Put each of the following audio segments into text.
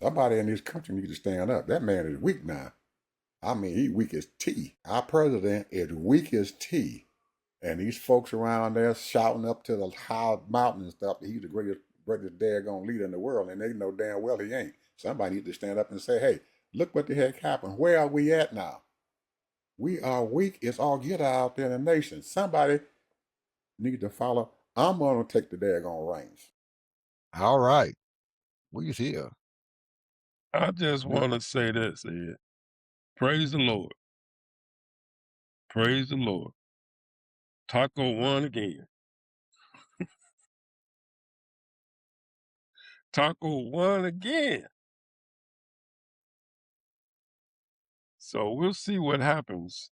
Somebody in this country need to stand up. That man is weak now. I mean, he weak as tea. Our president is weak as tea. And these folks around there shouting up to the high mountain and stuff that he's the greatest daggone leader in the world, and they know damn well he ain't. Somebody need to stand up and say, hey, look what the heck happened. Where are we at now? We are weak. It's all get out there in the nation. Somebody need to follow. I'm going to take the daggone reins. All right. We's here. I just want to say this, Ed. Praise the Lord. Praise the Lord. Taco won again. Taco won again. So we'll see what happens.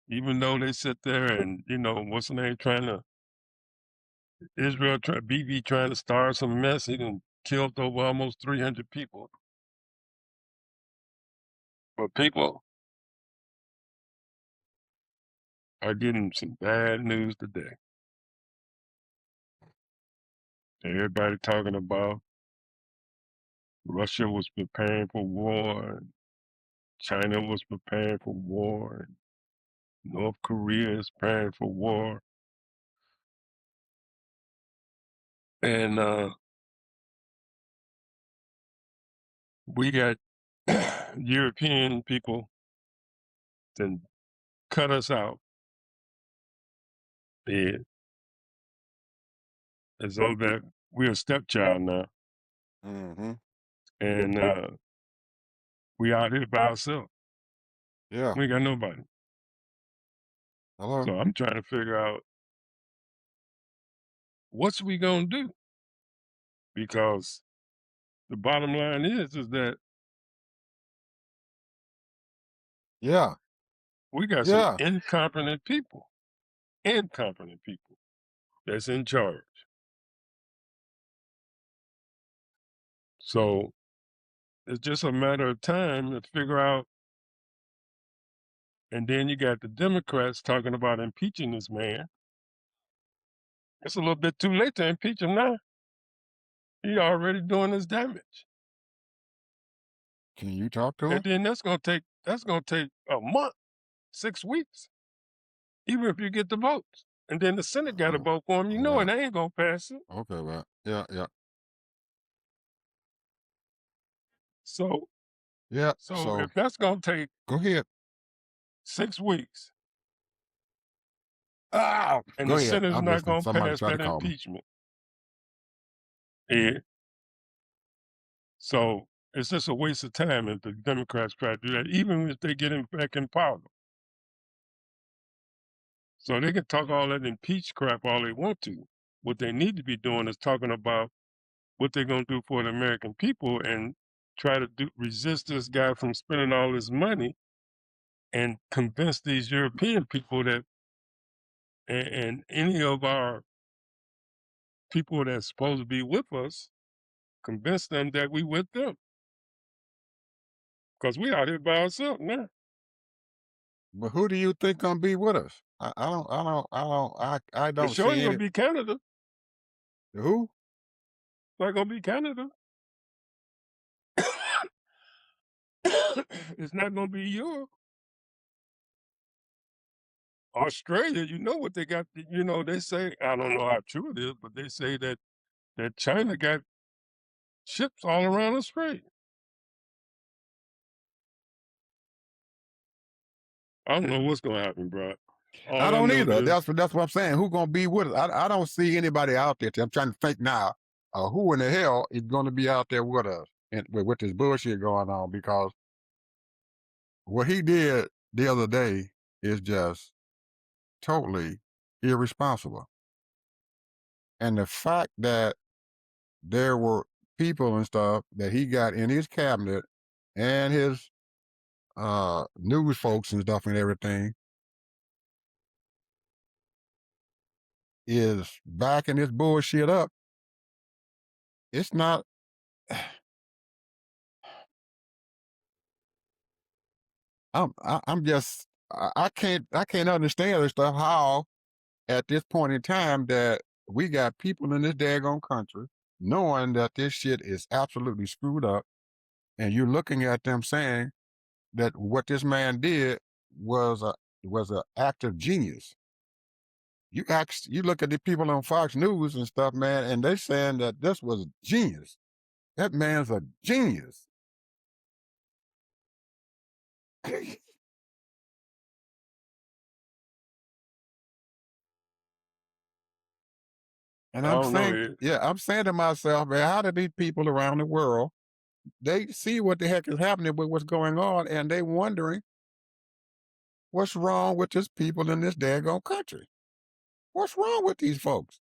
Even though they sit there and, what's the name, BB trying to start some mess. He done killed over almost 300 people. But people are getting some bad news today. Everybody talking about Russia was preparing for war, and China was preparing for war, and North Korea is preparing for war. And we got European people that cut us out. Yeah. As though that we're a stepchild now. Mm-hmm. And we out here by ourselves. Yeah. We ain't got nobody. Hello. So I'm trying to figure out what's we gonna do, because the bottom line is that Yeah. we got some incompetent people that's in charge. So it's just a matter of time to figure out. And then you got the Democrats talking about impeaching this man. It's a little bit too late to impeach him now. He already doing his damage. Can you talk to him? And then that's gonna take a month, 6 weeks, even if you get the votes. And then the Senate got to vote for him. And they ain't gonna pass it. Okay, right. Yeah. So yeah. So if that's gonna take go ahead 6 weeks, and and go the ahead. Senate's I'm not listening. gonna Somebody pass tried to that call me. impeachment, so it's just a waste of time if the Democrats try to do that, even if they get him back in power. So they can talk all that impeach crap all they want to. What they need to be doing is talking about what they're gonna do for the American people and try to resist this guy from spending all his money and convince these European people that and any of our people that's supposed to be with us, convince them that we with them. Because we out here by ourselves now. But who do you think gonna be with us? I For don't sure see ain't any. gonna be Canada. Who? It's not gonna be Canada. It's not gonna be Europe. Australia, you know what they got, they say, I don't know how true it is, but they say that China got ships all around Australia. I don't know what's gonna happen, bro. I don't either. That's what I'm saying. Who gonna be with us? I don't see anybody out there. I'm trying to think now. Who in the hell is going to be out there with us and with this bullshit going on? Because what he did the other day is just totally irresponsible. And the fact that there were people and stuff that he got in his cabinet and his news folks and stuff and everything is backing this bullshit up. It's not. I'm just I can't understand this stuff. How at this point in time that we got people in this daggone country knowing that this shit is absolutely screwed up, and you're looking at them saying that what this man did was a was an act of genius. You look at the people on Fox News and stuff, man, and they saying that this was genius. That man's a genius. And I I'm don't know. saying, yeah, I'm saying to myself, man, how do these people around the world, they see what the heck is happening with what's going on, and they wondering what's wrong with this people in this daggone country? What's wrong with these folks?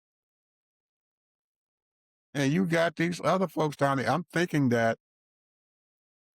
And you got these other folks down there. I'm thinking that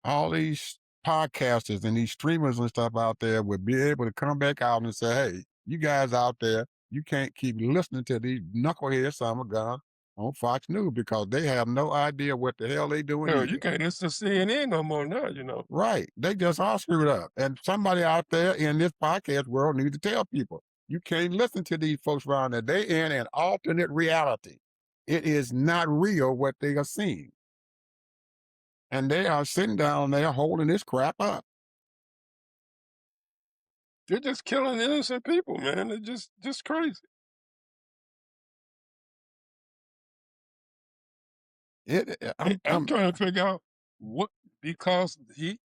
all these podcasters and these streamers and stuff out there would be able to come back out and say, hey, you guys out there, you can't keep listening to these knucklehead summer guns on Fox News because they have no idea what the hell they doing No, you either. can't listen to CNN no more now, Right. They just all screwed up. And somebody out there in this podcast world needs to tell people, you can't listen to these folks around there. They in an alternate reality. It is not real what they are seeing. And they are sitting down there holding this crap up. They're just killing innocent people, man. They're just crazy. I'm trying to figure out what, because they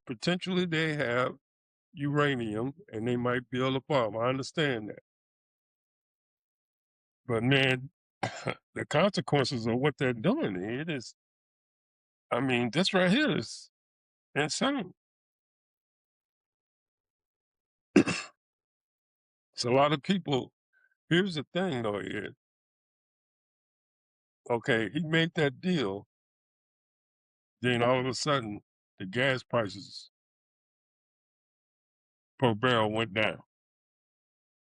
potentially they have uranium and they might build a bomb. I understand that. But man, the consequences of what they're doing, this right here is insane. It's a lot of people. Here's the thing though, Ed. Okay, he made that deal, then all of a sudden the gas prices per barrel went down.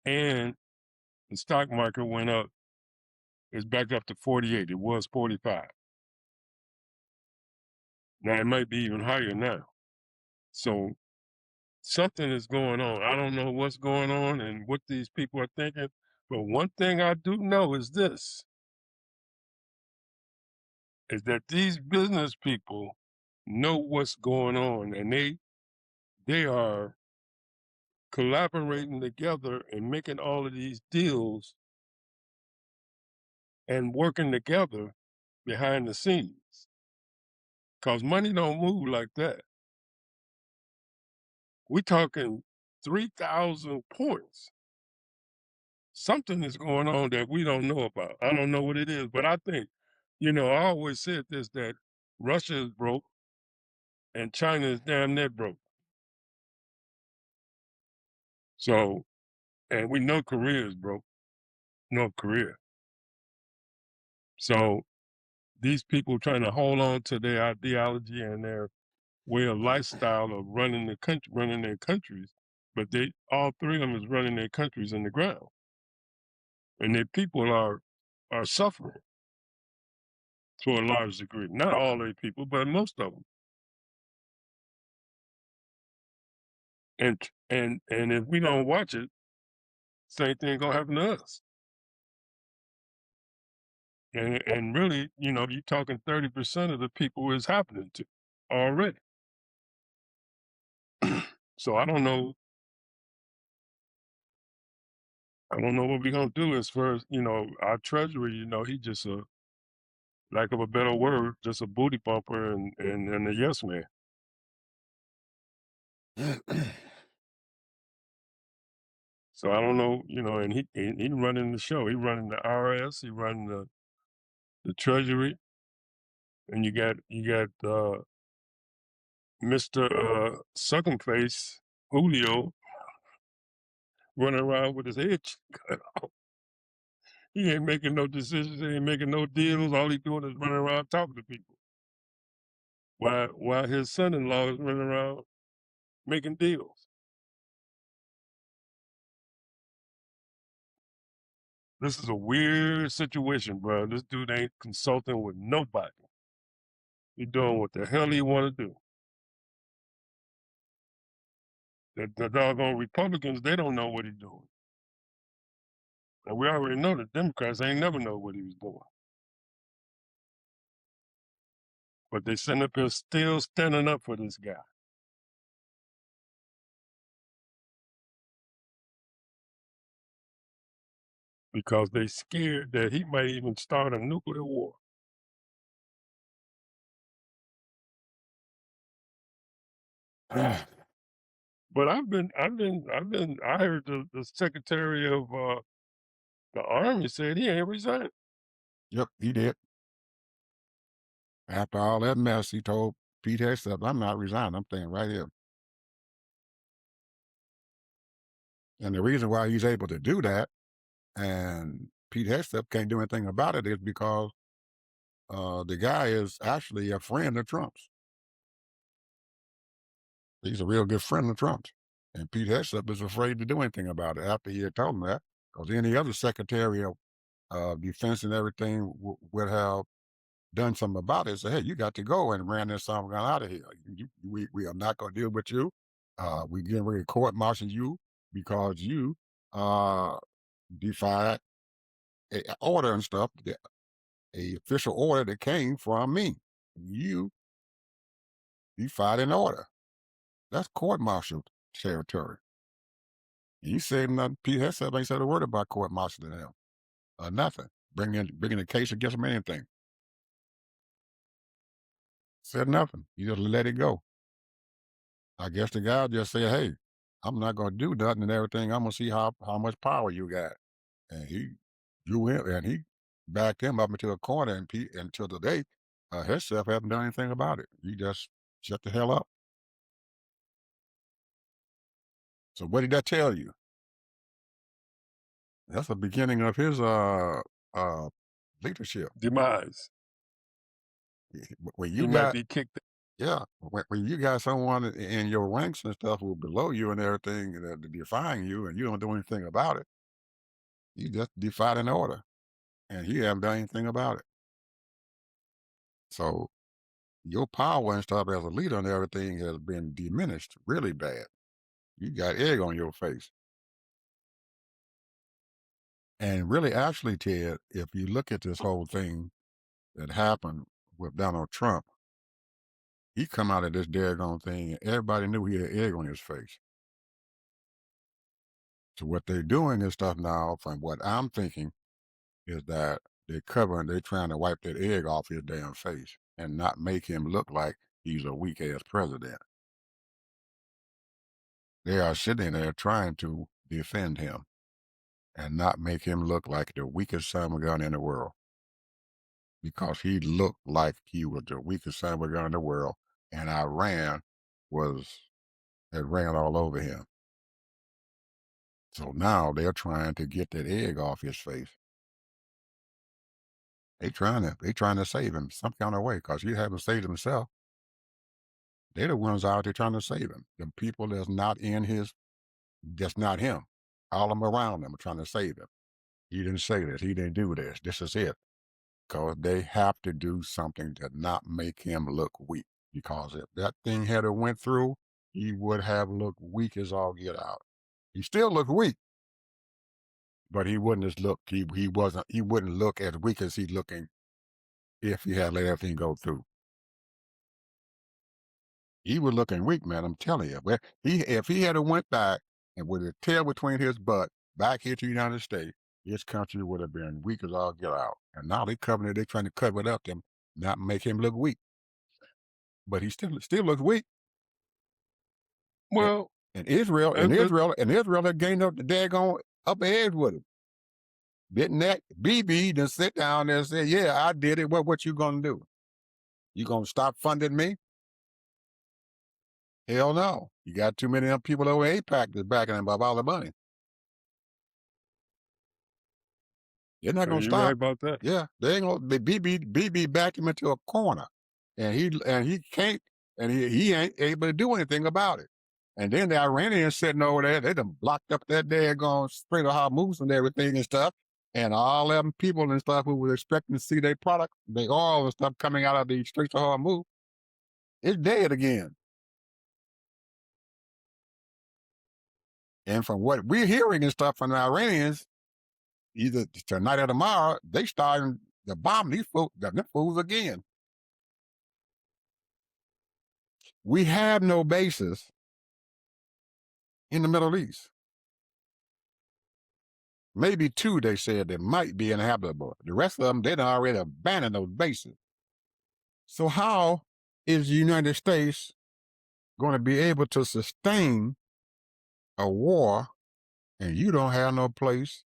And the stock market went up. It's back up to 48. It was 45. Now it might be even higher now. So something is going on. I don't know what's going on and what these people are thinking. But one thing I do know is this, is that these business people know what's going on, and they are collaborating together and making all of these deals and working together behind the scenes. Because money don't move like that. We're talking 3,000 points. Something is going on that we don't know about. I don't know what it is, but I think, I always said this, that Russia is broke and China is damn near broke. So, and we know Korea is broke, North Korea. So these people trying to hold on to their ideology and their way of lifestyle of running the country, running their countries, but all three of them is running their countries in the ground, and their people are suffering to a large degree. Not all their people, but most of them. And if we don't watch it, same thing gonna happen to us. And really, you're talking 30% of the people is happening to already. So I don't know. I don't know what we're gonna do as far as our treasury. He just a lack of a better word, just a booty bumper and a yes man. So I don't know, and he running the show. He running the IRS. He running the treasury, and you got Mr. Suckumface Julio running around with his head cut off. He ain't making no decisions. He ain't making no deals. All he doing is running around talking to people. While his son-in-law is running around making deals. This is a weird situation, bro. This dude ain't consulting with nobody. He doing what the hell he want to do. The doggone Republicans, they don't know what he's doing. And we already know the Democrats ain't never know what he was doing. But they sitting up here still standing up for this guy. Because they scared that he might even start a nuclear war. But I heard the Secretary of the Army said he ain't resigning. Yep, he did. After all that mess, he told Pete Hegseth, I'm not resigning. I'm staying right here. And the reason why he's able to do that, and Pete Hegseth can't do anything about it, is because the guy is actually a friend of Trump's. He's a real good friend of Trump's. And Pete Hegseth is afraid to do anything about it after he had told him that, because any other Secretary of Defense and everything would have done something about it. Say, hey, you got to go, and ran this song out of here. We are not going to deal with you. We getting ready to court martial you because you defied a order and stuff, a official order that came from me. You defied an order. That's court martial territory. And you said nothing. Pete Hegseth ain't said a word about court martial to him. Nothing. Bringing a case against him, anything. Said nothing. You just let it go. I guess the guy just said, hey, I'm not going to do nothing and everything. I'm going to see how much power you got. And he drew him, and he backed him up into a corner, and until today, Hegseth hasn't done anything about it. He just shut the hell up. So what did that tell you? That's the beginning of his leadership. Demise. When He you might got, be kicked. yeah, when you got someone in your ranks and stuff who below you and everything defying you, and you don't do anything about it, you just defied an order, and he hasn't done anything about it. So your power and stuff as a leader and everything has been diminished really bad. You got egg on your face. And really, actually, Ted, if you look at this whole thing that happened with Donald Trump, he come out of this daggone thing, and everybody knew he had egg on his face. So what they're doing and stuff now, from what I'm thinking, is that they're trying to wipe that egg off his damn face and not make him look like he's a weak-ass president. They are sitting there trying to defend him and not make him look like the weakest son of a gun in the world, because he looked like he was the weakest son of a gun in the world, and Iran had ran all over him. So now they're trying to get that egg off his face. They trying to save him some kind of way, because he haven't saved himself. They're the ones out there trying to save him. The people that's not him. All of them around him are trying to save him. He didn't say this. He didn't do this. This is it. Because they have to do something to not make him look weak. Because if that thing had went through, he would have looked weak as all get out. He still looked weak, but he wouldn't have looked. He wouldn't look as weak as he's looking if he had let everything go through. He was looking weak, man. I'm telling you. But if he had went back and with his tail between his butt back here to the United States, his country would have been weak as all get out. And now they're trying to cover it up to not make him look weak. But he still looks weak. Well, and Israel had gained up the daggone upper edge with him. Didn't that BB just sit down there and say, yeah, I did it. What you gonna do? You gonna stop funding me? Hell no. You got too many people over APAC that's backing him up all the money. They're not gonna you're stop. right about that. Yeah, they ain't gonna. BB backed him into a corner, and he can't, and he ain't able to do anything about it. And then the Iranians sitting over there, they done blocked up that daggone Strait of Hormuz and everything and stuff, and all them people and stuff who were expecting to see their product, their oil and stuff coming out of the Strait of Hormuz, it's dead again. And from what we're hearing and stuff from the Iranians, either tonight or tomorrow, they starting to bomb them fools again. We have no bases in the Middle East. Maybe 2, they said, that might be inhabitable. The rest of them, they'd already abandoned those bases. So how is the United States going to be able to sustain a war and you don't have no place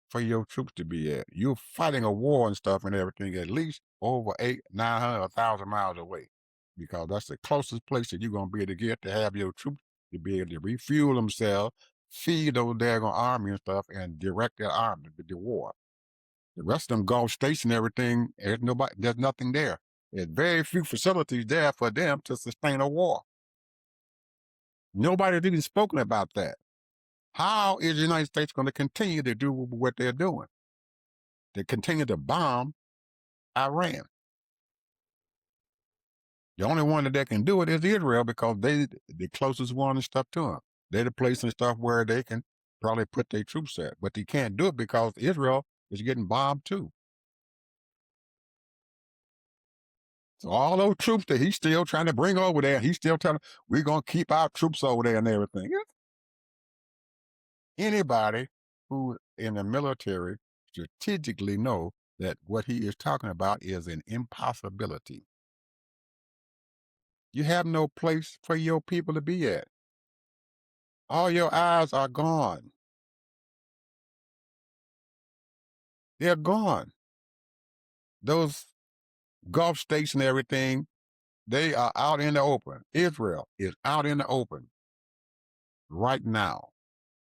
for your troops to be at? You're fighting a war and stuff and everything at least over 800, 900, 1,000 miles away, because that's the closest place that you're going to be able to get to have your troops to be able to refuel themselves, feed those daggone army and stuff, and direct their army to the war. The rest of them Gulf states and everything, there's nothing there. There's very few facilities there for them to sustain a war. Nobody's even spoken about that. How is the United States going to continue to do what they're doing? They continue to bomb Iran. The only one that can do it is Israel, because they the closest one and stuff to them. They're the place and stuff where they can probably put their troops at. But they can't do it because Israel is getting bombed too. So all those troops that he's still trying to bring over there, he's still telling, we're going to keep our troops over there and everything. Anybody who in the military strategically know that what he is talking about is an impossibility. You have no place for your people to be at. All your eyes are gone. They're gone. Those Gulf states and everything, they are out in the open. Israel is out in the open right now.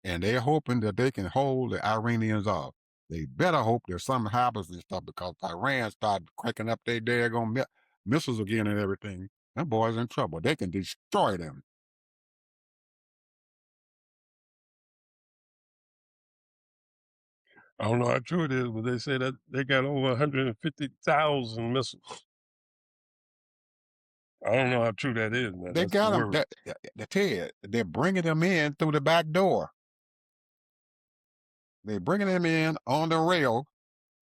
And they're hoping that they can hold the Iranians off. They better hope that something happens and stuff, because if Iran started cranking up their daggone missiles again and everything, them boys in trouble. They can destroy them. I don't know how true it is, but they say that they got over 150,000 missiles. I don't know how true that is, man. They That's got the them. word. Ted, they're bringing them in through the back door. They're bringing them in on the rail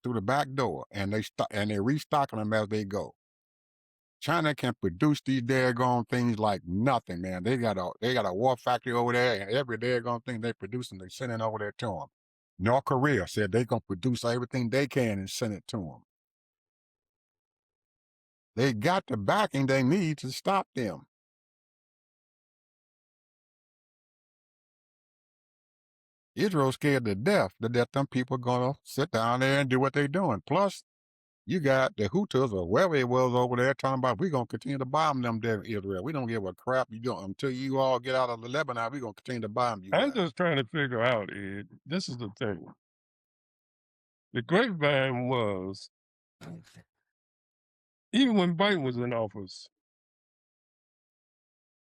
through the back door, and they're restocking them as they go. China can produce these daggone things like nothing, man. They got a war factory over there, and every daggone thing they produce, and they send it over there to them. North Korea said they're gonna produce everything they can and send it to them. They got the backing they need to stop them. Israel's scared to death that them people gonna sit down there and do what they're doing. Plus, you got the Houthis or wherever it was over there talking about, we're going to continue to bomb them there in Israel. We don't give a crap. You don't, until you all get out of the Lebanon, we're going to continue to bomb you I'm guys. just trying to figure out, Ed, this is the thing. The grapevine was, even when Biden was in office,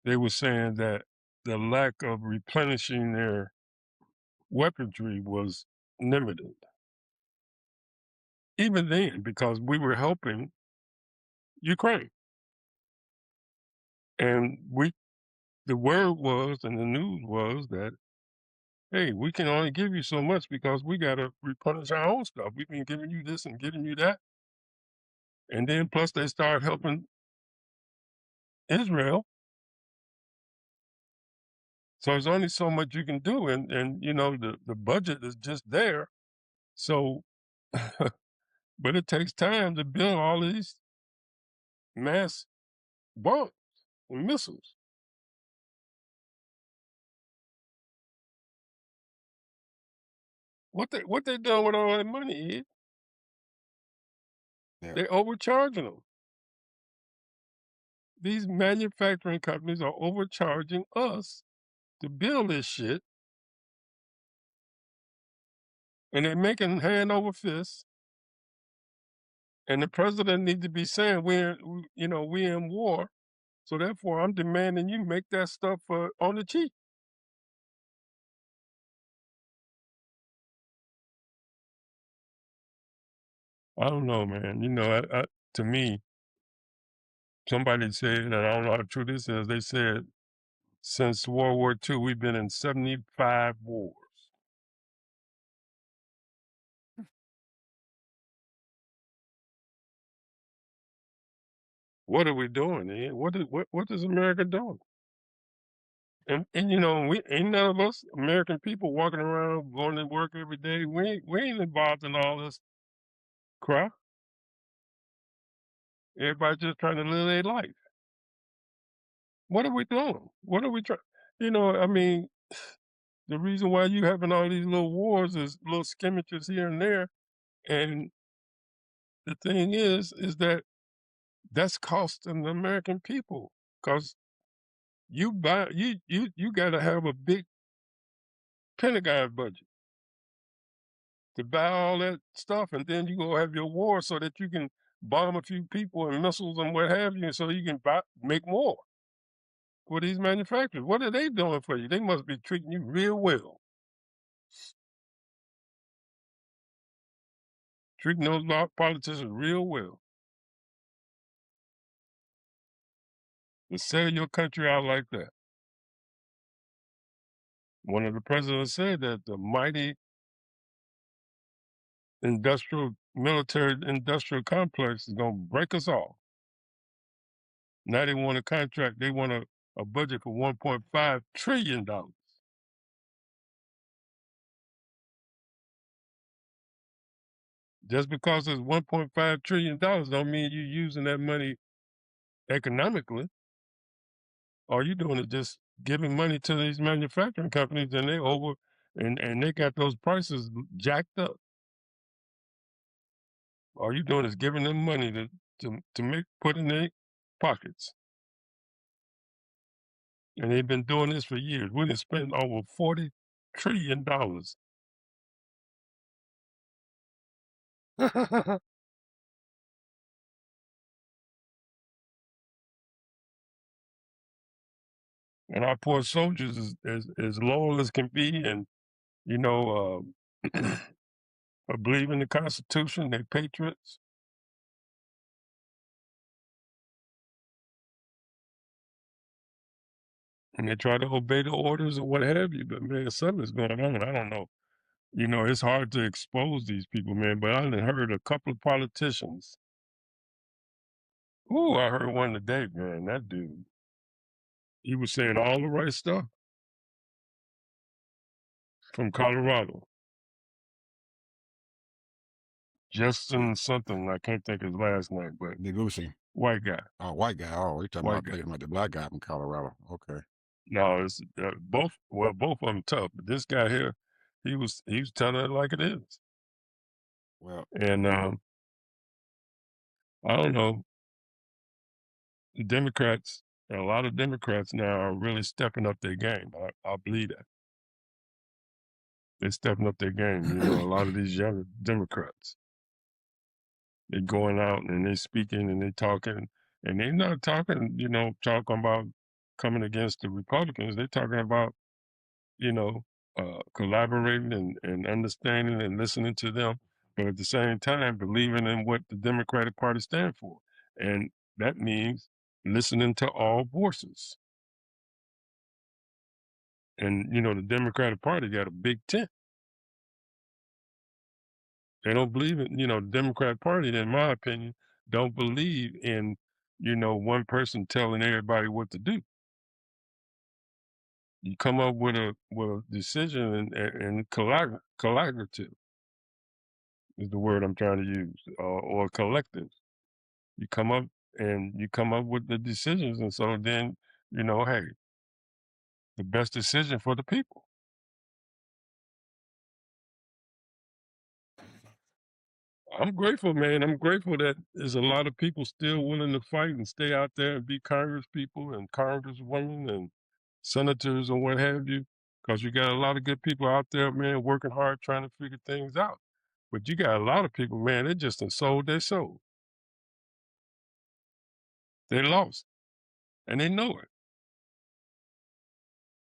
they were saying that the lack of replenishing their weaponry was limited. Even then, because we were helping Ukraine. And the word was, and the news was that, hey, we can only give you so much because we got to replenish our own stuff. We've been giving you this and giving you that. And then plus they start helping Israel. So there's only so much you can do. And you know, the budget is just there. So, but it takes time to build all these mass bombs and missiles. What they done with all that money, Ed? Yeah. They're overcharging them. These manufacturing companies are overcharging us to build this shit. And they're making hand over fist. And the president needs to be saying we're in war. So therefore, I'm demanding you make that stuff on the cheap. I don't know, man. You know, to me, somebody said, and I don't know how true this is. They said since World War II, we've been in 75 wars. What are we doing? What is America doing? And we ain't none of us American people walking around going to work every day. We ain't involved in all this crap. Everybody just trying to live their life. What are we doing? What are we trying? I mean, the reason why you having all these little wars is little skirmishes here and there. And the thing is that that's costing the American people because you got to have a big Pentagon budget to buy all that stuff, and then you go have your war so that you can bomb a few people and missiles and what have you, so you can make more for these manufacturers. What are they doing for you? They must be treating you real well, treating those politicians real well. To sell your country out like that. One of the presidents said that the mighty military industrial complex is going to break us all. Now they want a contract. They want a budget for $1.5 trillion. Just because it's $1.5 trillion don't mean you're using that money economically. All you're doing is just giving money to these manufacturing companies, and and they got those prices jacked up. All you're doing is giving them money to put in their pockets. And they've been doing this for years. We done spent over $40 trillion. And our poor soldiers is as loyal as can be, and believe in the Constitution. They're patriots, and they try to obey the orders or what have you. But man, something's going on. I don't know. It's hard to expose these people, man. But I done heard a couple of politicians. Ooh, I heard one today, man. That dude, he was saying all the right stuff from Colorado. Justin something, I can't think of his last name, but Negotiating. white guy. Oh, white guy. Oh, you're talking White about, guy. thinking about the black guy from Colorado. Okay. No, it's both. Well, both of them tough, but this guy here, he was telling it like it is. Well, And I don't know. The Democrats, a lot of Democrats now are really stepping up their game. I believe that they're stepping up their game. A lot of these younger Democrats, they're going out and they're speaking and they're talking, and they're not talking, talking about coming against the Republicans. They're talking about, you know, collaborating and understanding and listening to them, but at the same time believing in what the Democratic Party stands for, and that means listening to all voices. And the Democratic Party got a big tent. They don't believe in, the Democratic Party, in my opinion, don't believe in, one person telling everybody what to do. You come up with a decision and collaborative is the word I'm trying to use, or collective. You come up with the decisions, and so then hey, the best decision for the people. I'm grateful, man. I'm grateful that there's a lot of people still willing to fight and stay out there and be Congress people and Congresswomen and senators and what have you, because you got a lot of good people out there, man, working hard trying to figure things out. But you got a lot of people, man, they just done sold their soul. They lost, and they know it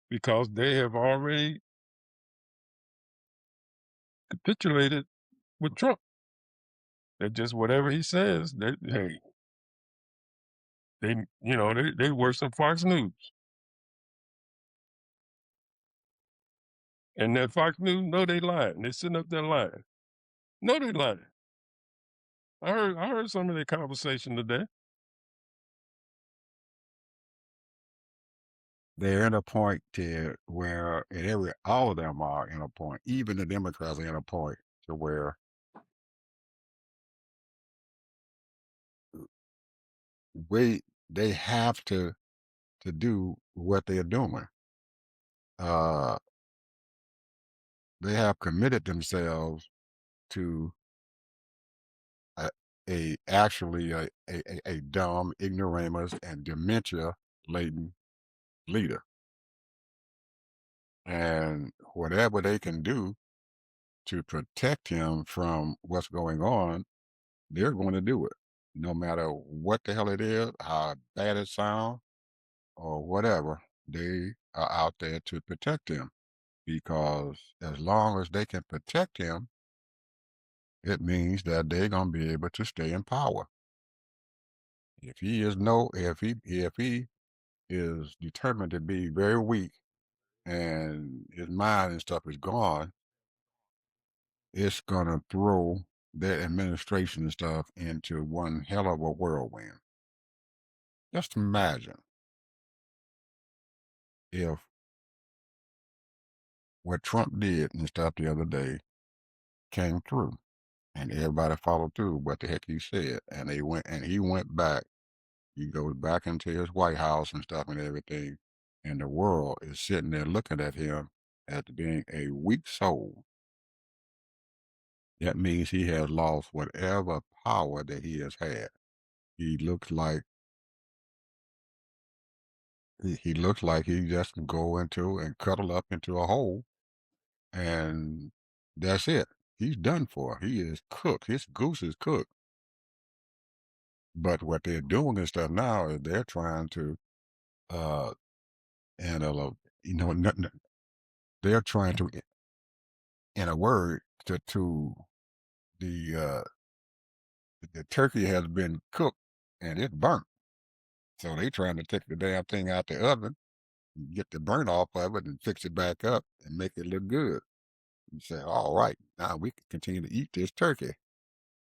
because they have already capitulated with Trump. That just whatever he says, they worse than Fox News. And that Fox News, no, they lying. They sitting up there lying. No, they lying. I heard some of their conversation today. they're in a point to where and every all of them are in a point, even the Democrats are in a point to where we they have to do what they're doing. Uh, they have committed themselves to a, a actually a dumb, ignoramus, and dementia laden leader, and whatever they can do to protect him from what's going on, they're going to do it, no matter what the hell it is, how bad it sounds, or whatever. They are out there to protect him because as long as they can protect him, it means that they're going to be able to stay in power. If he is determined to be very weak and his mind and stuff is gone, it's going to throw their administration and stuff into one hell of a whirlwind. Just imagine if what Trump did and stuff the other day came through and everybody followed through what the heck he said. And he went back. He goes back into his White House and stuff and everything. And the world is sitting there looking at him as being a weak soul. That means he has lost whatever power that he has had. He looks like he looks like he just can go into and cuddle up into a hole and that's it. He's done for. He is cooked. His goose is cooked. But what they're doing and stuff now is they're trying to, uh, and they're trying to, in a word, to the the turkey has been cooked and it's burnt. So they trying to take the damn thing out the oven, get the burnt off of it, and fix it back up and make it look good. You say, all right, now we can continue to eat this turkey.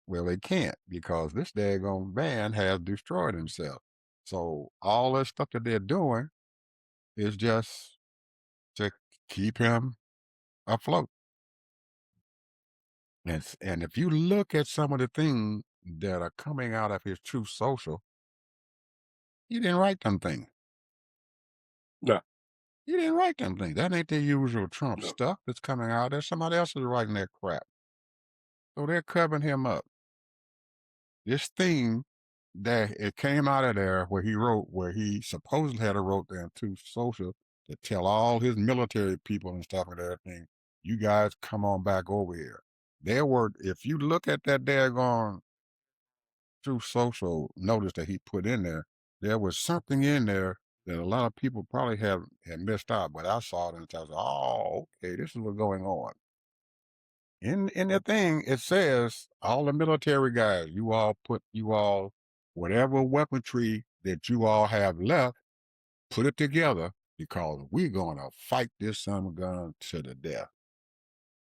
Well, they can't because this daggone man has destroyed himself. So all that stuff that they're doing is just to keep him afloat. And if you look at some of the things that are coming out of his Truth Social, he didn't write them things. No, He didn't write them things. That ain't the usual Trump no. stuff that's coming out there. Somebody else is writing that crap. So they're covering him up. This thing that it came out of there where he supposedly had a wrote down to social to tell all his military people and stuff and everything, you guys come on back over here. There were, if you look at that daggone through social notice that he put in there was something in there that a lot of people probably have missed out, but I saw it and I was like, oh, okay, this is what's going on. In the thing, it says all the military guys, you all whatever weaponry that you all have left, put it together because we're gonna fight this son of a gun to the death.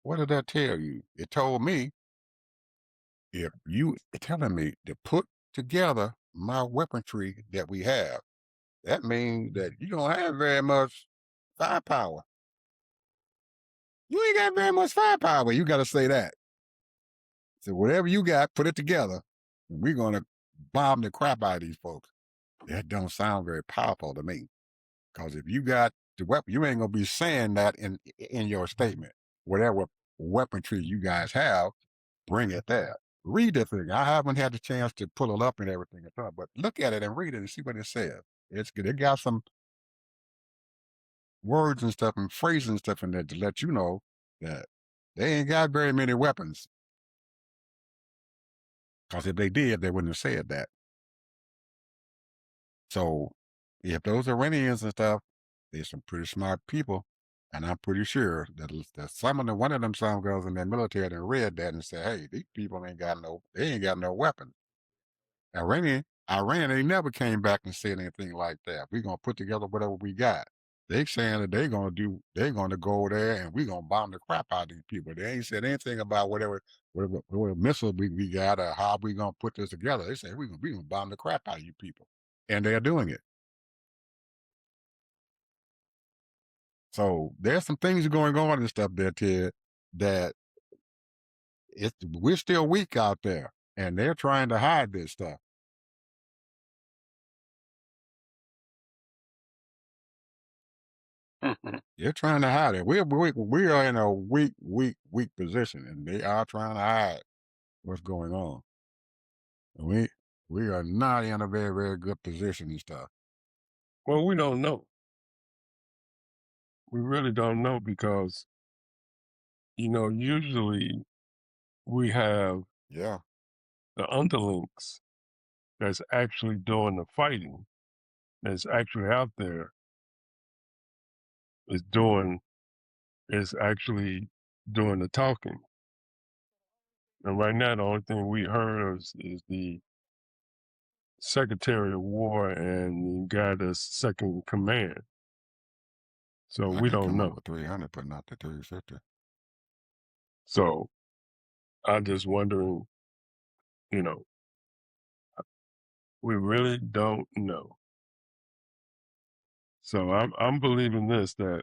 What did that tell you? It told me if you telling me to put together my weaponry that we have, that means that you don't have very much firepower. You ain't got very much firepower. You gotta say that. So whatever you got, put it together. And we're gonna bomb the crap out of these folks. That don't sound very powerful to me. Because if you got the weapon, you ain't gonna be saying that in your statement. Whatever weaponry you guys have, bring it there. Read the thing. I haven't had the chance to pull it up and everything, but look at it and read it and see what it says. It's good. It got some words and stuff and phrases and stuff in there to let you know that they ain't got very many weapons. Because if they did, they wouldn't have said that. So if those Iranians and stuff, they're some pretty smart people, and I'm pretty sure that some of the one of them some girls in their military that read that and said, "Hey, these people they ain't got no weapons." Iran, they never came back and said anything like that. We're gonna put together whatever we got. They saying that they're gonna go there and we're gonna bomb the crap out of these people. They ain't said anything about whatever missile we got or how we gonna put this together. They say we gonna bomb the crap out of you people. And they're doing it. So there's some things going on and stuff there, Ted, that we're still weak out there, and they're trying to hide this stuff. They're trying to hide it. We are in a weak position, and they are trying to hide what's going on. We we are not in a very good position and stuff. Well, we don't know. We really don't know because, usually we have Yeah. the underlings that's actually doing the fighting, that's actually out there, is actually doing the talking. And right now, the only thing we heard is the Secretary of War and the guy that's second in command. So I we can don't come up know. with 300, but not the 350. So I'm just wondering, you know, we really don't know. So I'm believing this, that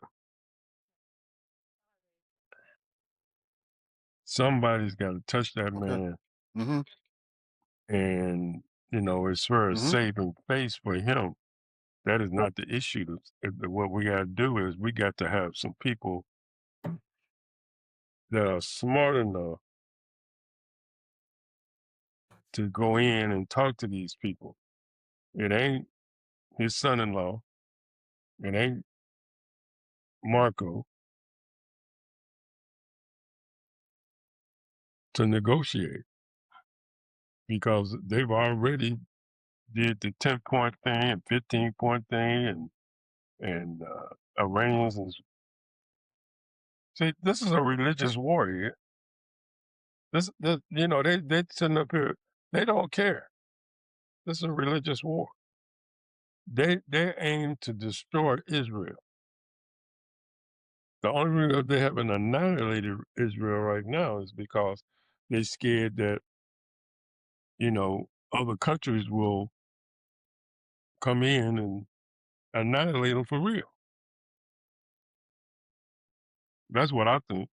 somebody's got to touch that Okay. man, Mm-hmm. and as far as Mm-hmm. saving face for him, that is not the issue. What we got to do is we got to have some people that are smart enough to go in and talk to these people. It ain't his son-in-law. It ain't Marco to negotiate, because they've already did the 10-point thing and 15-point thing and Iranians. And see, this is a religious war here. This they sitting up here. They don't care. This is a religious war. They aim to destroy Israel. The only reason they haven't annihilated Israel right now is because they're scared that other countries will come in and annihilate them for real. That's what I think.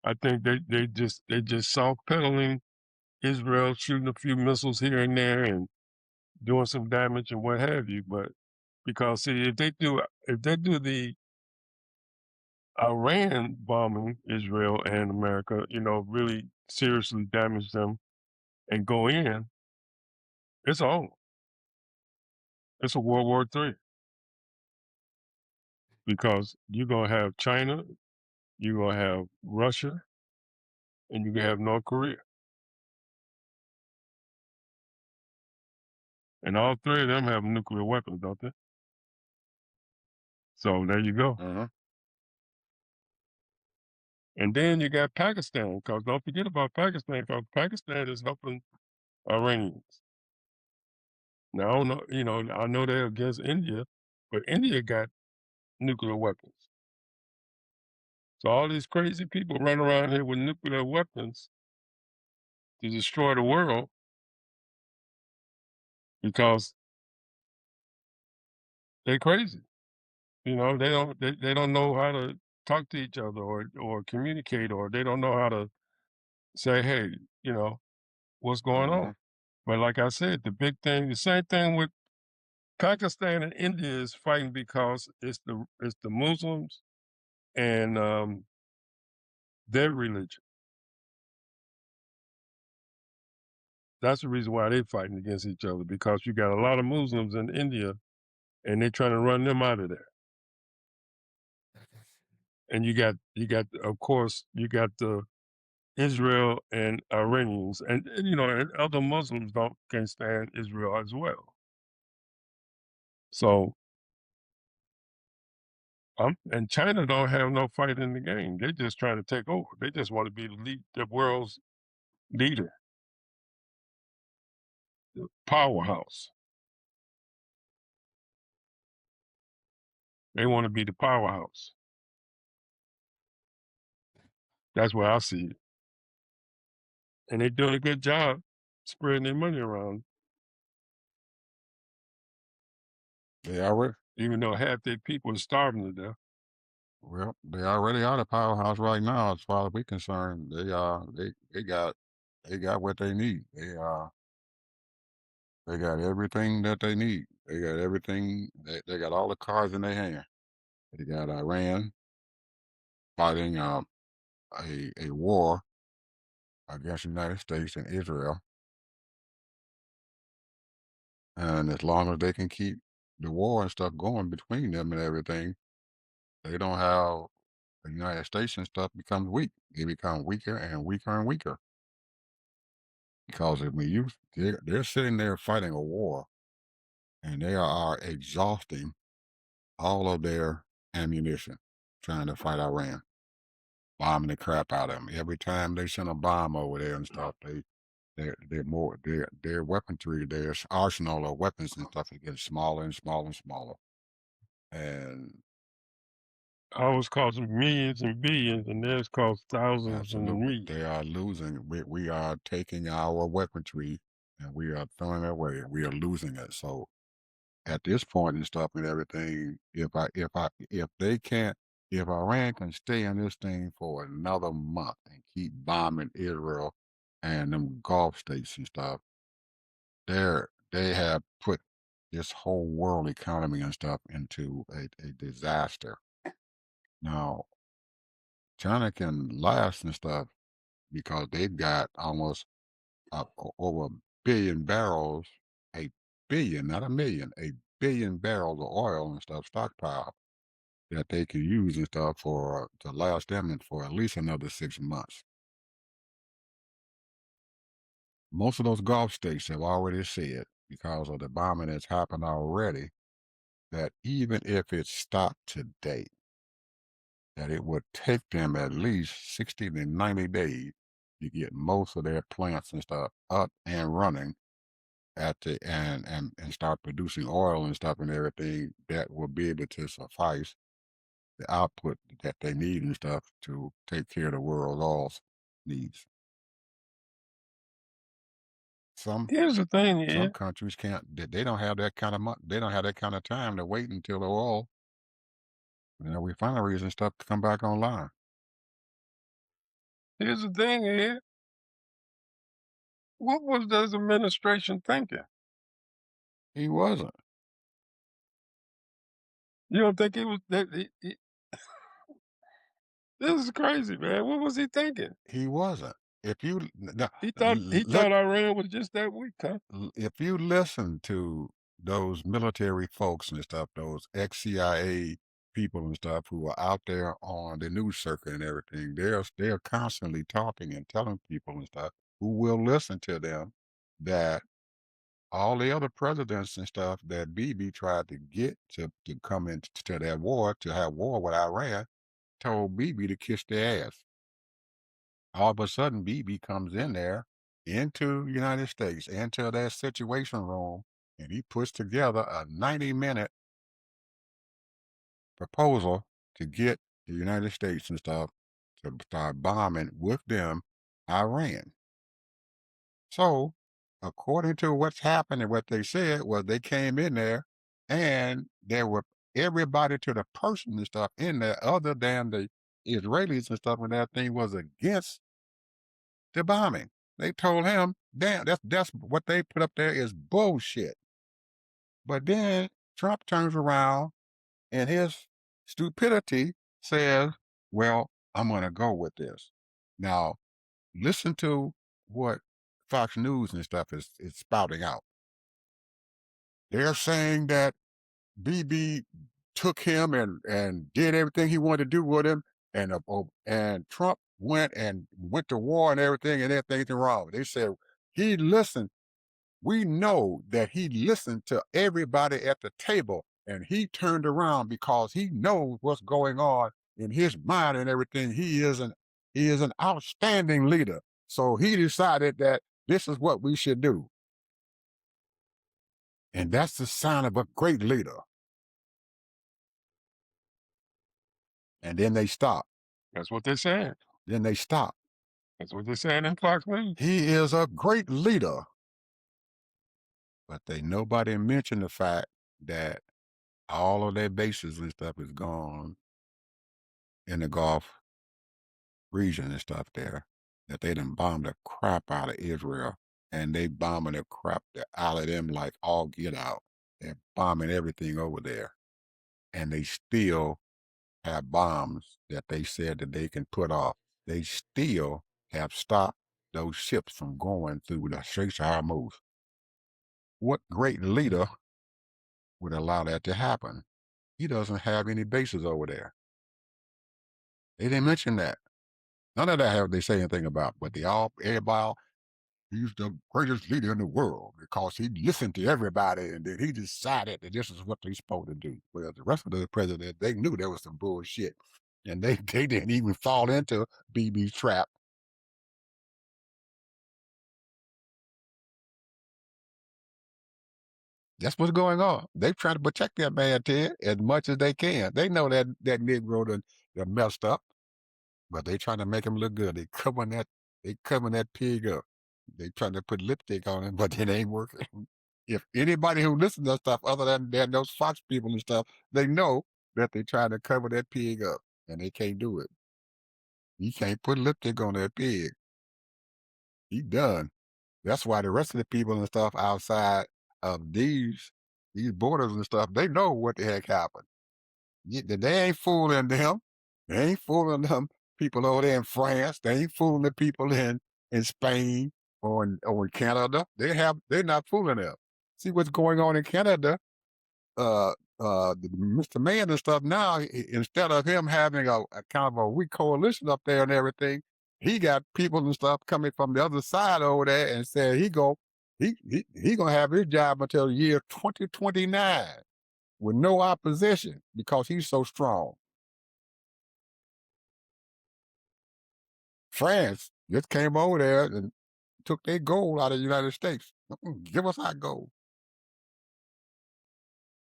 I think they just soft pedaling Israel, shooting a few missiles here and there and doing some damage and what have you. But because see, if they do the Iran bombing Israel and America, really seriously damage them and go in, it's on. It's a World War III, because you're gonna have China, you're gonna have Russia, and you can have North Korea. And all three of them have nuclear weapons, don't they? So there you go. Mm-hmm. And then you got Pakistan, because don't forget about Pakistan, because Pakistan is helping Iranians. Now, I don't know, I know they're against India, but India got nuclear weapons. So all these crazy people run around here with nuclear weapons to destroy the world because they're crazy. They don't know how to talk to each other or communicate, or they don't know how to say, hey, what's going Mm-hmm. on. But like I said, the same thing with Pakistan and India is fighting because it's the Muslims and their religion. That's the reason why they're fighting against each other, because you got a lot of Muslims in India and they're trying to run them out of there. And you got of course you got the Israel and Iranians, and other Muslims can't stand Israel as well. So and China don't have no fight in the game. They're just trying to take over. They just want to be the world's leader, the powerhouse. They want to be the powerhouse. That's where I see it. And they're doing a good job spreading their money around, They already. even though half their people are starving to death. Well, they already are the powerhouse right now, as far as we're concerned. They got what they need. They got everything that they need. They got everything. They got all the cards in their hand. They got Iran fighting a war against the United States and Israel, and as long as they can keep the war and stuff going between them and everything, they don't have the United States and stuff becomes weak. They become weaker and weaker and weaker because I mean, they're sitting there fighting a war, and they are exhausting all of their ammunition trying to fight Iran, bombing the crap out of them. Every time they send a bomb over there and stuff, their weaponry, their arsenal of weapons and stuff is getting smaller and smaller and smaller. And Ours costs millions and billions, and theirs costs thousands and absolutely, millions. they are losing. We are taking our weaponry and we are throwing it away. We are losing it. So at this point and stuff and everything, if they can't, if Iran can stay in this thing for another month and keep bombing Israel and them Gulf states and stuff, they have put this whole world economy and stuff into a disaster. Now, China can last and stuff because they've got almost over a billion barrels, a billion, not a million, a billion barrels of oil and stuff stockpiled that they can use and stuff for to last them and for at least another 6 months. Most of those Gulf states have already said, because of the bombing that's happened already, that even if it stopped today, that it would take them at least 60 to 90 days to get most of their plants and stuff up and running at the and start producing oil and stuff and everything that will be able to suffice the output that they need and stuff to take care of the world's oil needs. Some Here's the thing, some yeah. countries can't. They don't have that kind of money. They don't have that kind of time to wait until the oil, refineries and stuff to come back online. Here's the thing, yeah. What was this administration thinking? He wasn't. You don't think he was that? This is crazy, man. What was he thinking? He wasn't. If you now, He thought Iran was just that weak, huh? if you listen to those military folks and stuff, those ex-CIA people and stuff who are out there on the news circuit and everything, they're constantly talking and telling people and stuff who will listen to them that all the other presidents and stuff that Bibi tried to get to come into that war, to have war with Iran, told Bibi to kiss their ass. All of a sudden, Bibi comes in there into United States, into their situation room, and he puts together a 90-minute proposal to get the United States and stuff to start bombing with them Iran. So, according to what's happened and what they said was they came in there and there were everybody to the person and stuff in there other than the Israelis and stuff and that thing was against the bombing. They told him, damn, that's what they put up there is bullshit. But then Trump turns around and his stupidity says, well, I'm gonna go with this. Now, listen to what Fox News and stuff is spouting out. They're saying that BB took him and did everything he wanted to do with him, and Trump went to war and everything's wrong. They said he listened. We know that he listened to everybody at the table, and he turned around because he knows what's going on in his mind and everything. He is an outstanding leader. So he decided that this is what we should do. And that's the sign of a great leader. And then they stop. That's what they're saying. Then they stop. That's what they're saying in Fox News. He is a great leader. But nobody mentioned the fact that all of their bases and stuff is gone in the Gulf region and stuff there that they done bombed the crap out of Israel, and they bombing the crap out of them like all get out. They're bombing everything over there, and they still have bombs that they said that they can put off. They still have stopped those ships from going through the Straits of Hormuz. What great leader would allow that to happen? He doesn't have any bases over there. They didn't mention that. None of that have they say anything about, but they all everybody he's the greatest leader in the world because he listened to everybody and then he decided that this is what they're supposed to do. Well, the rest of the president, they knew there was some bullshit. And they didn't even fall into BB's trap. That's what's going on. They're trying to protect that man, Ted, as much as they can. They know that Negro done messed up, but they trying to make him look good. They covering that pig up. They trying to put lipstick on him, but it ain't working. If anybody who listens to stuff other than those Fox people and stuff, they know that they trying to cover that pig up, and they can't do it. You can't put lipstick on that pig. He done. That's why the rest of the people and stuff outside of these borders and stuff, they know what the heck happened. They ain't fooling them. They ain't fooling them people over there in France. They ain't fooling the people in Spain or in Canada. They're not fooling them. See what's going on in Canada. Mr. Man and stuff now, instead of him having a kind of a weak coalition up there and everything, he got people and stuff coming from the other side over there and said he gonna have his job until the year 2029 with no opposition because he's so strong. France just came over there and took their gold out of the United States. Give us our gold.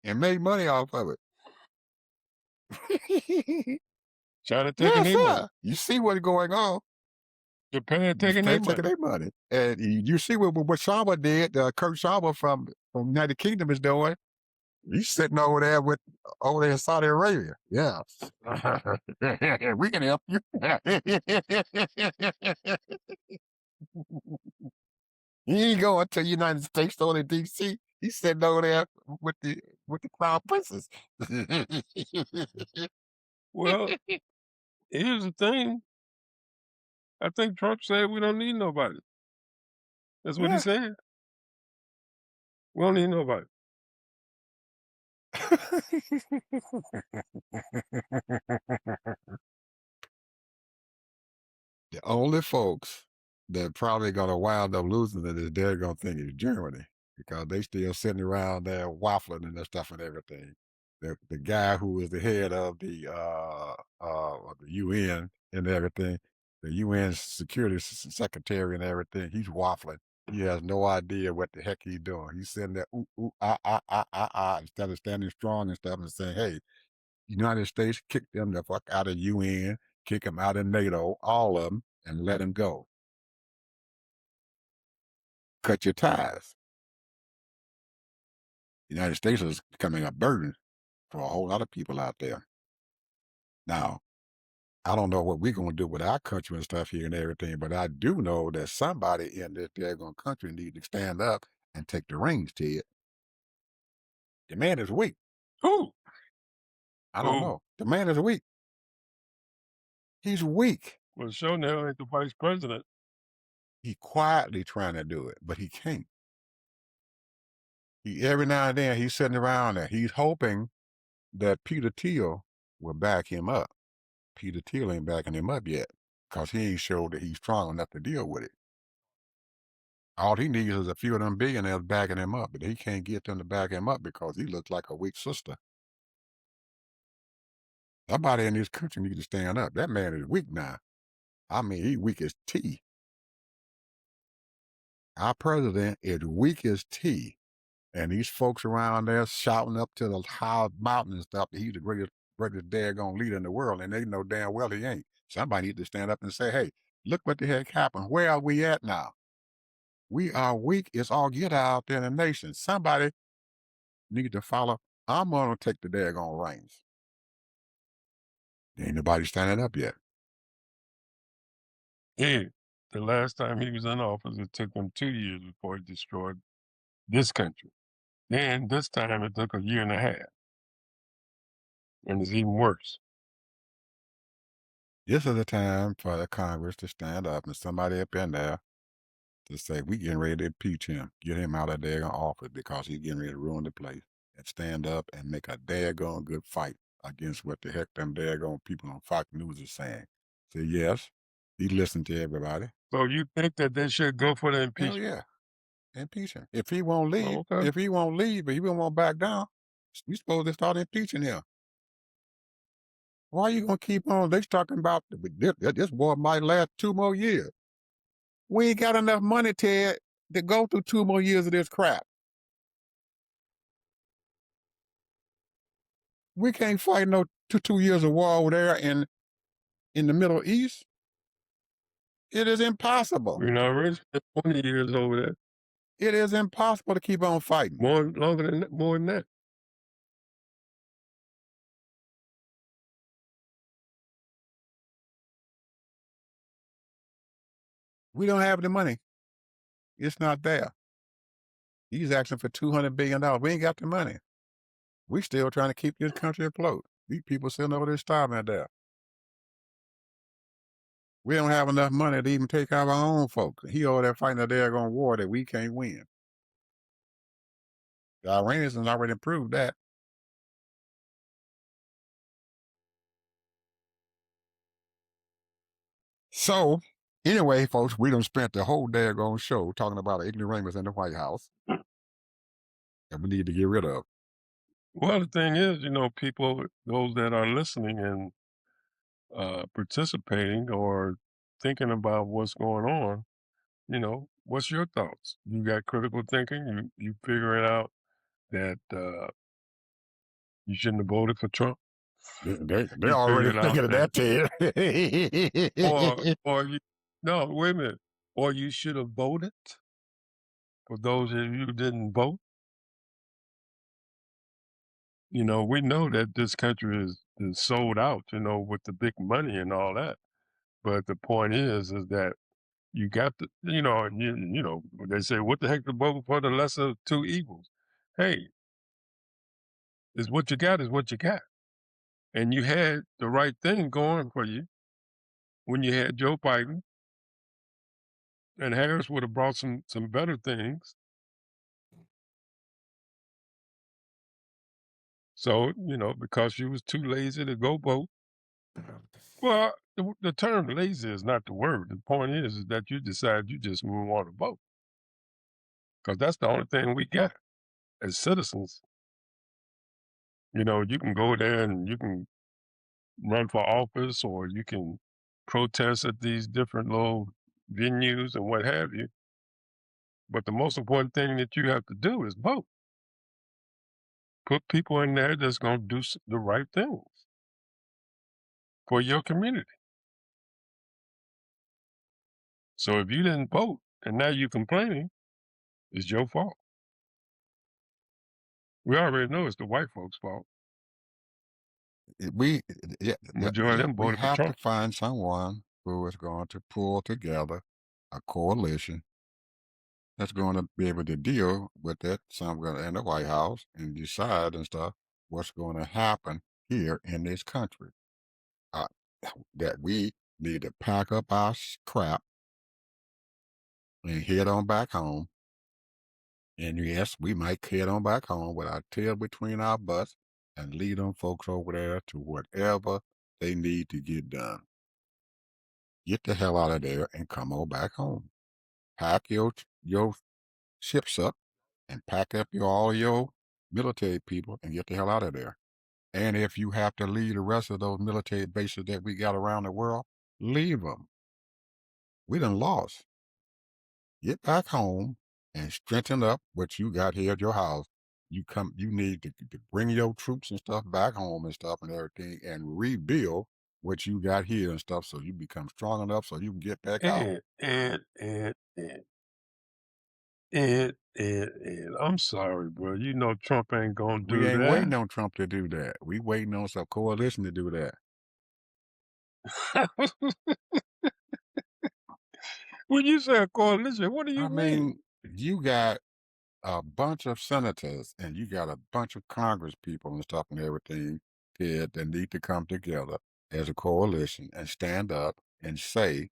And made money off of it. China taking Yes, their money. sir. You see what's going on. Japan taking their Japan taking money. their money. And you see what Sharma did, Kurt Sharma from United Kingdom is doing. He's sitting over there in Saudi Arabia. Yeah. We can help you. He ain't going to the United States or the DC. He's sitting over there with the crown princess. Well, here's the thing. I think Trump said we don't need nobody. That's what he Yeah. said. We don't need nobody. The only folks that probably gonna wind up losing it is they're gonna think it's Germany because they still sitting around there waffling and that stuff and everything. The guy who is the head of the UN and everything, the UN Security Secretary and everything, he's waffling. He has no idea what the heck he's doing. He's sitting there, ooh, ooh, instead of standing strong and stuff and saying, hey, United States, kick them the fuck out of UN, kick them out of NATO, all of them, and let them go. Cut your ties. The United States is becoming a burden for a whole lot of people out there. Now, I don't know what we're going to do with our country and stuff here and everything, but I do know that somebody in this daggone country needs to stand up and take the reins to it. The man is weak. Who? I don't know. The man is weak. He's weak. Well, sure now ain't the vice president. He quietly trying to do it, but he can't. Every now and then he's sitting around there. He's hoping that Peter Thiel will back him up. Peter Thiel ain't backing him up yet because he ain't showed that he's strong enough to deal with it. All he needs is a few of them billionaires backing him up, but he can't get them to back him up because he looks like a weak sister. Somebody in this country needs to stand up. That man is weak now. I mean, he weak as tea. Our president is weak as tea. And these folks around there shouting up to the high mountain and stuff that he's the greatest daggone leader in the world, and they know damn well he ain't. Somebody needs to stand up and say, hey, look what the heck happened. Where are we at now? We are weak. It's all get out there in the nation. Somebody needs to follow. I'm going to take the daggone reins. Ain't nobody standing up yet. Ed, the last time he was in office, it took him 2 years before he destroyed this country. Then this time it took a year and a half, and it's even worse. This is the time for the Congress to stand up and somebody up in there to say, we getting ready to impeach him, get him out of their office because he's getting ready to ruin the place, and stand up and make a daggone good fight against what the heck them daggone people on Fox News is saying. Say, yes, he listened to everybody. So you think that they should go for the Hell impeachment? yeah, impeach him. If he won't leave, Oh, okay. but he won't back down, we supposed to start impeaching him. Why you gonna keep on? They talking about this boy might last 2 more years. We ain't got enough money, Ted, to go through 2 more years of this crap. We can't fight no 2 years of war over there in the Middle East. It is impossible. We're not already spent 20 years over there. It is impossible to keep on fighting. More than that. We don't have the money. It's not there. He's asking for $200 billion. We ain't got the money. We still trying to keep this country afloat. These people sitting over there starving there. We don't have enough money to even take care of our own folks. He over there fighting a daggone war that we can't win. The Iranians have already proved that. So, anyway, folks, we done spent the whole daggone show talking about ignoramus in the White House that we need to get rid of. Well, the thing is, people, those that are listening and participating or thinking about what's going on, what's your thoughts? You got critical thinking. You figure it out that you shouldn't have voted for Trump. They're You already figured out thinking of that, Ted. or you, no, wait a minute, or you should have voted. For those of you who didn't vote, we know that this country is sold out, with the big money and all that. But the point is that you got to, they say, what the heck to vote for the lesser of two evils? Hey, is what you got is what you got. And you had the right thing going for you when you had Joe Biden, and Harris would have brought some better things. So, because she was too lazy to go vote. Well, the term lazy is not the word. The point is that you decide you just won't want to vote. Because that's the only thing we got as citizens. You can go there and you can run for office or you can protest at these different little venues and what have you. But the most important thing that you have to do is vote. Put people in there that's going to do the right things for your community. So if you didn't vote and now you're complaining, it's your fault. We already know it's the white folks' fault. we Majority of them we voted for have to Trump. find someone who is going to pull together a coalition that's going to be able to deal with that someone in the White House and decide and stuff what's going to happen here in this country. Uh, that we need to pack up our crap and head on back home. And yes, we might head on back home with our tail between our butts and lead them folks over there to whatever they need to get done. Get the hell out of there and come on back home. Pack your ships up and pack up all your military people and get the hell out of there. And if you have to leave the rest of those military bases that we got around the world, leave them. We done lost. Get back home and strengthen up what you got here at your house. You need to bring your troops and stuff back home and stuff and everything and rebuild what you got here and stuff so you become strong enough so you can get back out. And I'm sorry, bro. You know Trump ain't gonna We do ain't that. waiting on Trump to do that. We waiting on some coalition to do that. When you say a coalition, what do I you mean? mean, you got a bunch of senators and you got a bunch of Congress people and stuff and everything, Ted, that need to come together as a coalition and stand up and say,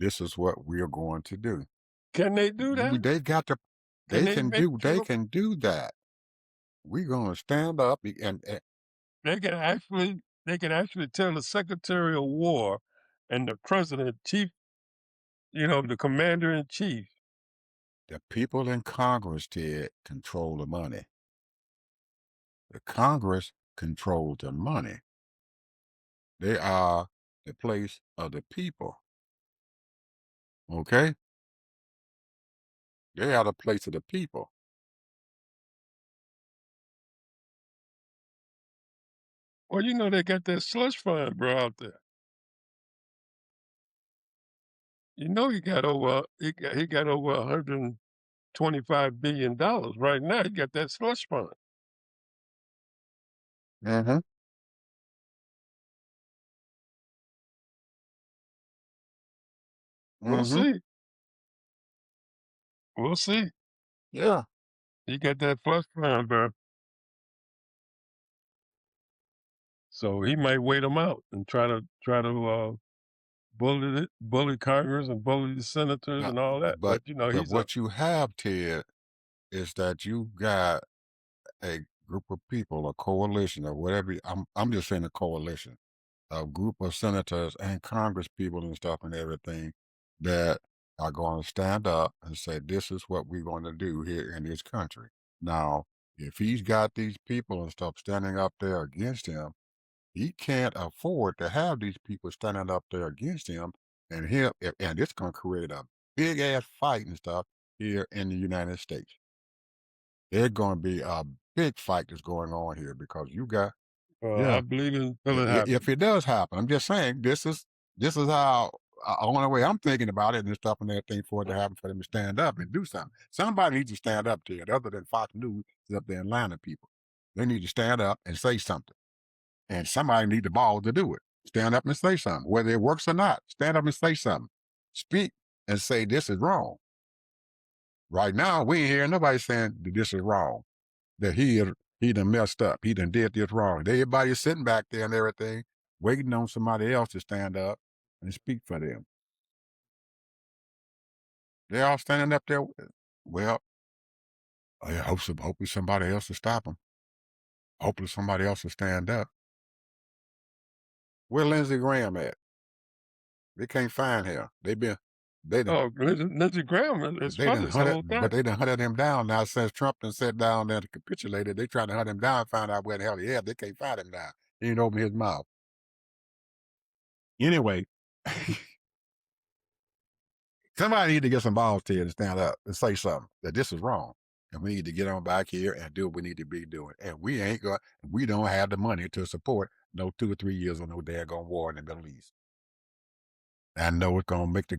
this is what we are going to do. Can they do that? They got to, Can they make they sure can do that. We're going to stand up and they can actually tell the Secretary of War and the President, Chief, the Commander in Chief. the people in Congress, Ted, control the money. The Congress controls the money. They are the place of the people. Okay? They are the place of the people. Well, they got that slush fund, bro, out there. He got over $125 billion right now. He got that slush fund. Mm-hmm. We'll Mm-hmm. see. We'll see. Yeah. He got that slush fund, bro. So he might wait him out and try to bully Congress and bully the senators Uh, and all that. but But he's a what you have, Ted, is that you got a group of people, a coalition, or whatever. I'm just saying a coalition, a group of senators and Congress people and stuff and everything that are going to stand up and say, this is what we're going to do here in this country. Now, if he's got these people and stuff standing up there against him, he can't afford to have these people standing up there against him, and it's going to create a big ass fight and stuff here in the United States. There's going to be a big fight that's going on here because you got I yeah. believe it until it happens. If it does happen, I'm just saying this is how only way I'm thinking about it and stuff and everything for it to happen for them to stand up and do something. Somebody needs to stand up to it, other than Fox News is up there in Atlanta people. They need to stand up and say something, and somebody need the balls to do it. Stand up and say something, whether it works or not. Stand up and say something. Speak and say this is wrong. Right now, we ain't hearing nobody saying that this is wrong. That he done messed up. He done did this wrong. Everybody's sitting back there and everything, waiting on somebody else to stand up and speak for them. They're all standing up there. Well, hopefully somebody else will stop them. Hopefully somebody else will stand up. Where Lindsey Graham at? They can't find him. They done Lindsey Graham is funded the whole time. but they done hunted him down now since Trump done sat down there and capitulated. They trying to hunt him down and find out where the hell he is. They can't find him now. He ain't open his mouth. Anyway, somebody need to get some balls to and stand up and say something that this is wrong. And we need to get on back here and do what we need to be doing. And we don't have the money to support no 2 or 3 years of no daggone war in the Middle East. I know it's gonna make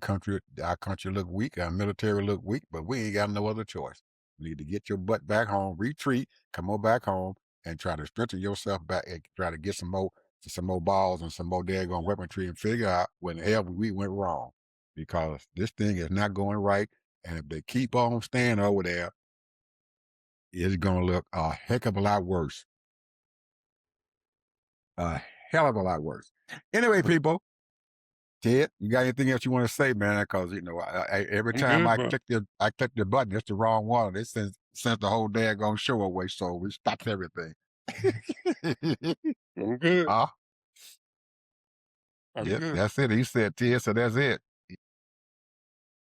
our country look weak, our military look weak, but we ain't got no other choice. You need to get your butt back home, retreat, come on back home, and try to strengthen yourself back and try to get some more balls and some more daggone weaponry and figure out when the hell we went wrong. Because this thing is not going right. And if they keep on staying over there, it's gonna look a heck of a lot worse. A hell of a lot worse. Anyway, people, Ted, you got anything else you want to say, man? Because every I'm time good, I bro. click the button, it's the wrong one. It sends the whole daggone show away, so we stopped everything. I'm good. Ah, I'm yep, good. that's it. He said, Ted, so that's it.